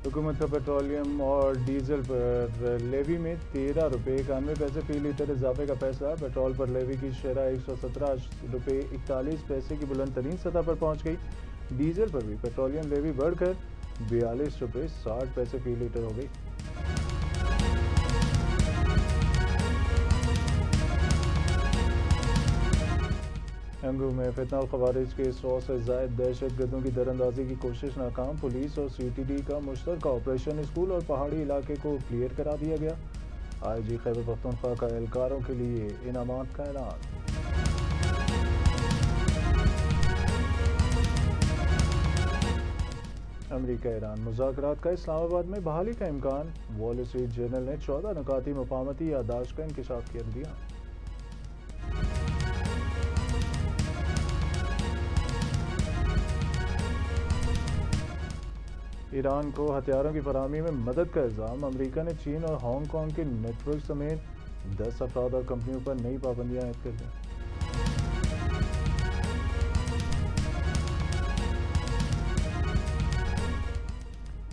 حکومت کا پیٹرولیم اور ڈیزل پر لیوی میں 13 روپے 91 پیسے فی لیٹر اضافے کا فیصلہ۔ پیٹرول پر لیوی کی شرح 117 روپے 41 پیسے کی بلند ترین سطح پر پہنچ گئی۔ ڈیزل پر بھی پیٹرولیم لیوی بڑھ کر 42 روپے 60 پیسے فی لیٹر ہو گئی۔ انگو میں فتنہ الخوارج کے 100 سے زائد دہشت گردوں کی دراندازی کی کوشش ناکام۔ پولیس اور سی ٹی ڈی کا مشترکہ آپریشن اسکول اور پہاڑی علاقے کو کلیئر کرا دیا گیا۔ آئی جی خیبر پختونخوا کا اہلکاروں کے لیے انعامات کا اعلان۔ امریکہ ایران مذاکرات کا اسلام آباد میں بحالی کا امکان۔ وال اسٹریٹ جرنل نے 14 نکاتی مفاہمتی یادداشت کا انکشاف کر دیا۔ ایران کو ہتھیاروں کی فراہمی میں مدد کا الزام۔ امریکہ نے چین اور ہانگ کانگ کے نیٹ ورک سمیت 10 افراد اور کمپنیوں پر نئی پابندیاں عائد کر دیں۔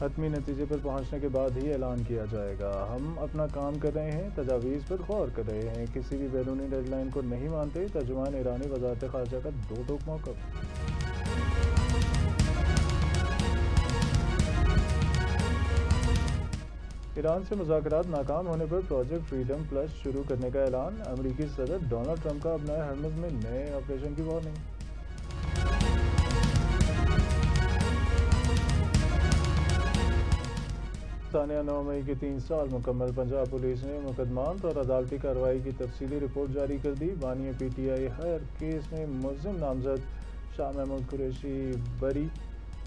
حتمی نتیجے پر پہنچنے کے بعد ہی اعلان کیا جائے گا۔ ہم اپنا کام کر رہے ہیں، تجاویز پر غور کر رہے ہیں، کسی بھی بیرونی ڈیڈ لائن کو نہیں مانتے۔ ترجمان ایرانی وزارت خارجہ کا 2 ٹوک موقف۔ ایران سے مذاکرات ناکام ہونے پر پروجیکٹ فریڈم پلس شروع کرنے کا اعلان۔ امریکی صدر ڈونلڈ ٹرمپ کا ابنائے ہرمز میں نئے آپریشن کی وارننگ۔ ثانیہ 9 مئی کے 3 سال مکمل۔ پنجاب پولیس نے مقدمات اور عدالتی کارروائی کی تفصیلی رپورٹ جاری کر دی۔ بانی P T I Hare case میں ملزم نامزد شاہ محمود قریشی بری۔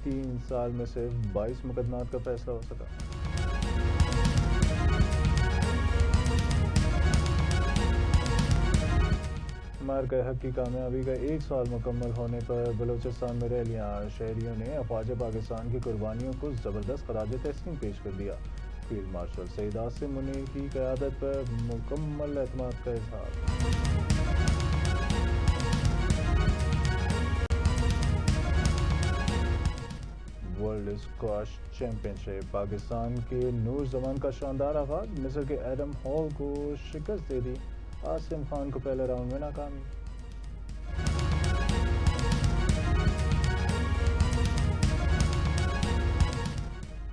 3 سال میں صرف 22 مقدمات کا فیصلہ ہو سکا۔ مارکہ حق کی کامیابی کا 1 سال مکمل ہونے پر بلوچستان میں ریلیاں۔ شہریوں نے افواج پاکستان کی قربانیوں کو زبردست خراج تحسین پیش کر دیا۔ فیلڈ مارشل سعید عاصم منیر کی قیادت پر مکمل اعتماد کا اظہار۔ ورلڈ اسکواش چیمپئن شپ۔ پاکستان کے نور زمان کا شاندار آغاز۔ مصر کے ایڈم ہال کو شکست دے دی۔ عاصم خان کو پہلے راؤنڈ میں ناکامی۔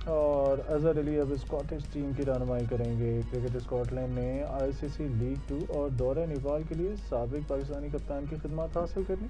اور اظہر علی اب اسکاٹش ٹیم کی رہنمائی کریں گے۔ کرکٹ اسکاٹ لینڈ نے آئی سی سی لیگ 2 اور دورہ نیپال کے لیے سابق پاکستانی کپتان کی خدمات حاصل کریں۔